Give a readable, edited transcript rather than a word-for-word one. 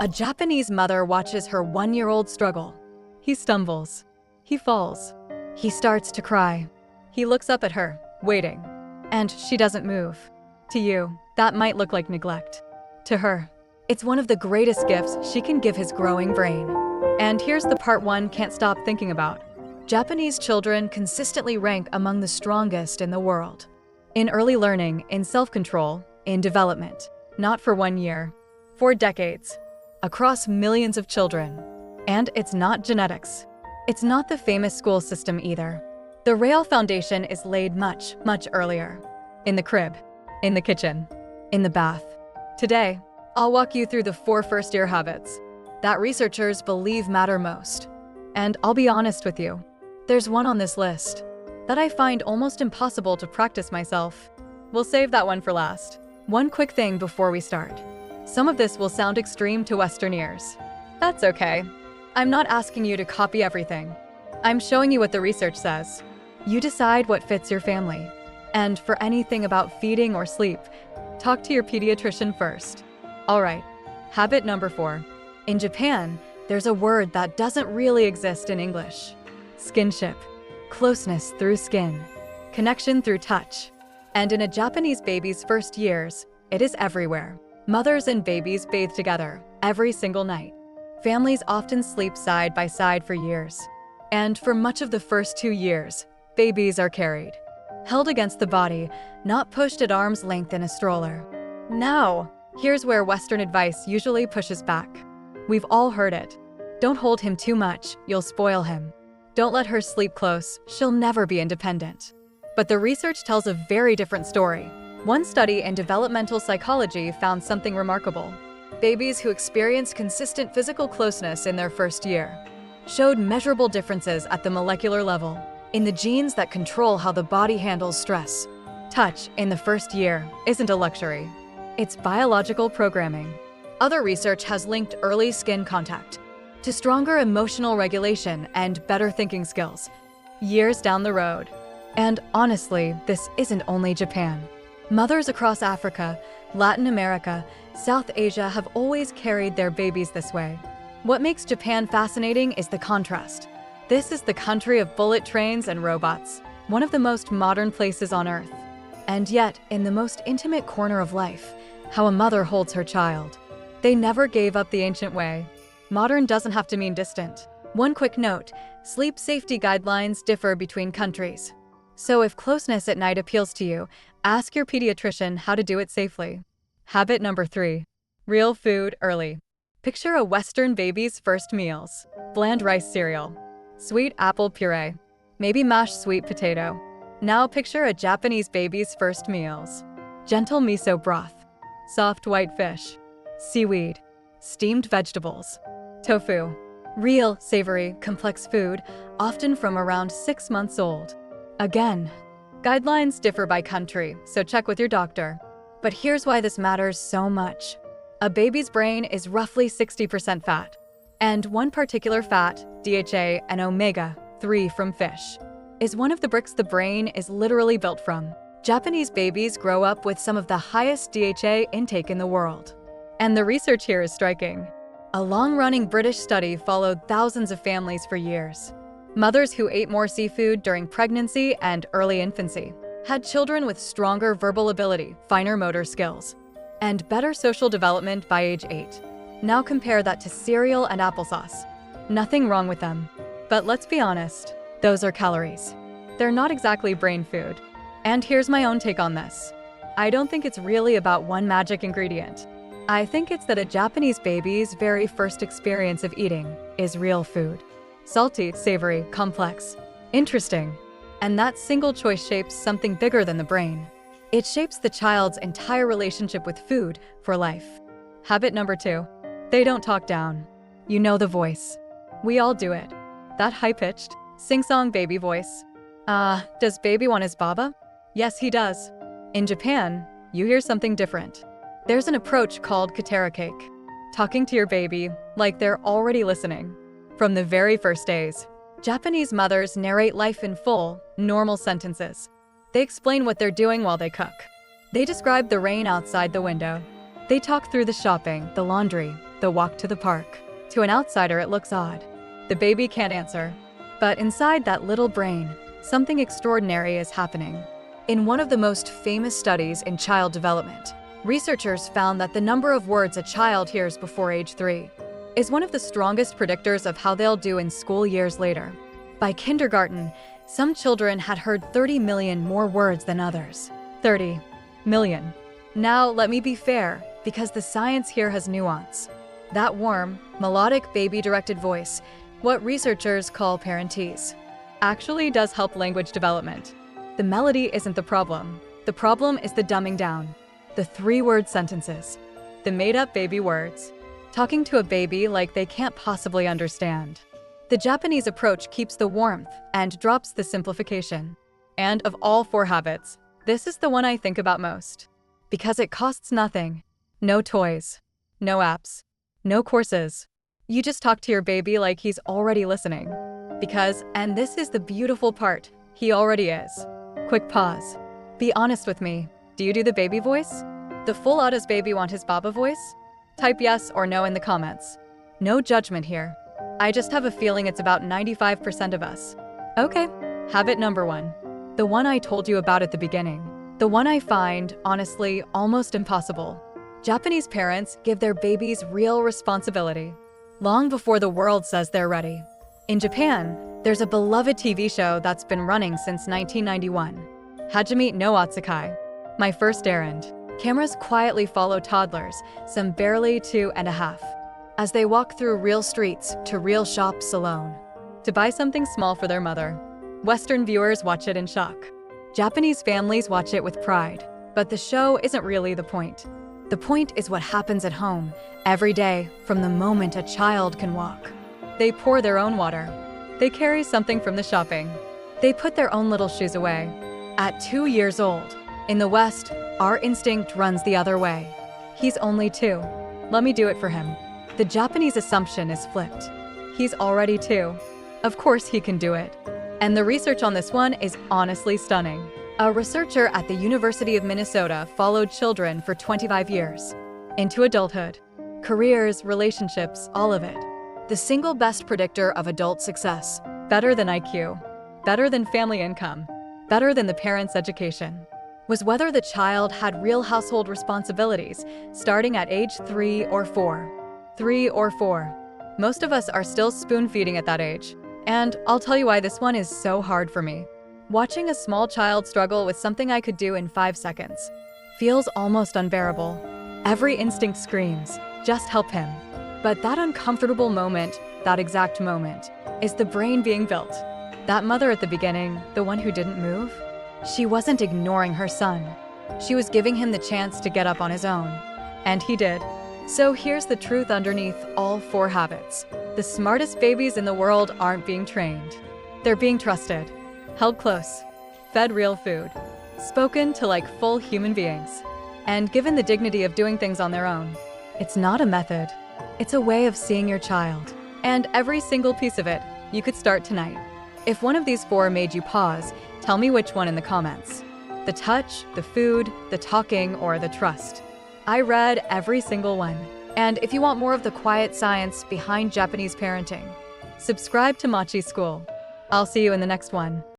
A Japanese mother watches her 1-year-old struggle. He stumbles. He falls. He starts to cry. He looks up at her, waiting. And she doesn't move. To you, that might look like neglect. To her, it's one of the greatest gifts she can give his growing brain. And here's the part one can't stop thinking about. Japanese children consistently rank among the strongest in the world. In early learning, in self-control, in development. Not for 1 year, for decades. Across millions of children. And it's not genetics. It's not the famous school system either. The real foundation is laid much, much earlier. In the crib, in the kitchen, in the bath. Today, I'll walk you through the 4 first-year habits that researchers believe matter most. And I'll be honest with you, there's one on this list that I find almost impossible to practice myself. We'll save that one for last. One quick thing before we start. Some of this will sound extreme to Western ears. That's okay. I'm not asking you to copy everything. I'm showing you what the research says. You decide what fits your family. And for anything about feeding or sleep, talk to your pediatrician first. All right, habit number 4. In Japan, there's a word that doesn't really exist in English. Skinship. Closeness through skin. Connection through touch. And in a Japanese baby's first years, it is everywhere. Mothers and babies bathe together every single night. Families often sleep side by side for years. And for much of the first 2 years, babies are carried. Held against the body, not pushed at arm's length in a stroller. Now, here's where Western advice usually pushes back. We've all heard it. Don't hold him too much, you'll spoil him. Don't let her sleep close, she'll never be independent. But the research tells a very different story. One study in developmental psychology found something remarkable. Babies who experienced consistent physical closeness in their first year showed measurable differences at the molecular level in the genes that control how the body handles stress. Touch in the first year isn't a luxury. It's biological programming. Other research has linked early skin contact to stronger emotional regulation and better thinking skills years down the road. And honestly, this isn't only Japan. Mothers across Africa, Latin America, South Asia have always carried their babies this way. What makes Japan fascinating is the contrast. This is the country of bullet trains and robots, one of the most modern places on Earth. And yet, in the most intimate corner of life, how a mother holds her child. They never gave up the ancient way. Modern doesn't have to mean distant. One quick note, sleep safety guidelines differ between countries. So if closeness at night appeals to you, ask your pediatrician how to do it safely. Habit number 3. Real food early. Picture a Western baby's first meals. Bland rice cereal. Sweet apple puree. Maybe mashed sweet potato. Now picture a Japanese baby's first meals. Gentle miso broth. Soft white fish. Seaweed. Steamed vegetables. Tofu. Real, savory, complex food, often from around 6 months old. Again, guidelines differ by country, so check with your doctor. But here's why this matters so much. A baby's brain is roughly 60% fat. And one particular fat, DHA and omega-3 from fish, is one of the bricks the brain is literally built from. Japanese babies grow up with some of the highest DHA intake in the world. And the research here is striking. A long-running British study followed thousands of families for years. Mothers who ate more seafood during pregnancy and early infancy had children with stronger verbal ability, finer motor skills, and better social development by age 8. Now compare that to cereal and applesauce. Nothing wrong with them. But let's be honest, those are calories. They're not exactly brain food. And here's my own take on this. I don't think it's really about one magic ingredient. I think it's that a Japanese baby's very first experience of eating is real food. Salty, savory, complex, interesting. And that single choice shapes something bigger than the brain. It shapes the child's entire relationship with food for life. Habit number 2. They don't talk down. You know the voice. We all do it. That high-pitched, sing-song baby voice. Does baby want his baba? Yes, he does. In Japan, you hear something different. There's an approach called katera cake. Talking to your baby like they're already listening. From the very first days, Japanese mothers narrate life in full, normal sentences. They explain what they're doing while they cook. They describe the rain outside the window. They talk through the shopping, the laundry, the walk to the park. To an outsider, it looks odd. The baby can't answer. But inside that little brain, something extraordinary is happening. In one of the most famous studies in child development, researchers found that the number of words a child hears before age 3 is one of the strongest predictors of how they'll do in school years later. By kindergarten, some children had heard 30 million more words than others. 30 million. Now, let me be fair, because the science here has nuance. That warm, melodic baby-directed voice, what researchers call parentese, actually does help language development. The melody isn't the problem. The problem is the dumbing down. The 3-word sentences. The made-up baby words. Talking to a baby like they can't possibly understand. The Japanese approach keeps the warmth and drops the simplification. And of all 4 habits, this is the one I think about most. Because it costs nothing. No toys. No apps. No courses. You just talk to your baby like he's already listening. Because, and this is the beautiful part, he already is. Quick pause. Be honest with me. Do you do the baby voice? The full does baby want his Baba voice? Type yes or no in the comments. No judgment here. I just have a feeling it's about 95% of us. Okay, habit number 1. The one I told you about at the beginning. The one I find, honestly, almost impossible. Japanese parents give their babies real responsibility, long before the world says they're ready. In Japan, there's a beloved TV show that's been running since 1991. Hajime no Atsukai. My first errand. Cameras quietly follow toddlers, some barely 2.5, as they walk through real streets to real shops alone, to buy something small for their mother. Western viewers watch it in shock. Japanese families watch it with pride. But the show isn't really the point. The point is what happens at home, every day, from the moment a child can walk. They pour their own water. They carry something from the shopping. They put their own little shoes away. At 2 years old, in the West, our instinct runs the other way. He's only 2. Let me do it for him. The Japanese assumption is flipped. He's already 2. Of course he can do it. And the research on this one is honestly stunning. A researcher at the University of Minnesota followed children for 25 years. Into adulthood. Careers, relationships, all of it. The single best predictor of adult success. Better than IQ. Better than family income. Better than the parent's education. Was whether the child had real household responsibilities starting at age 3 or 4. 3 or 4. Most of us are still spoon-feeding at that age. And I'll tell you why this one is so hard for me. Watching a small child struggle with something I could do in 5 seconds feels almost unbearable. Every instinct screams, just help him. But that uncomfortable moment, that exact moment, is the brain being built. That mother at the beginning, the one who didn't move, she wasn't ignoring her son. She was giving him the chance to get up on his own. And he did. So here's the truth underneath all 4 habits. The smartest babies in the world aren't being trained. They're being trusted, held close, fed real food, spoken to like full human beings, and given the dignity of doing things on their own. It's not a method. It's a way of seeing your child. And every single piece of it, you could start tonight. If one of these 4 made you pause, tell me which one in the comments. The touch, the food, the talking, or the trust. I read every single one. And if you want more of the quiet science behind Japanese parenting, subscribe to Mochi School. I'll see you in the next one.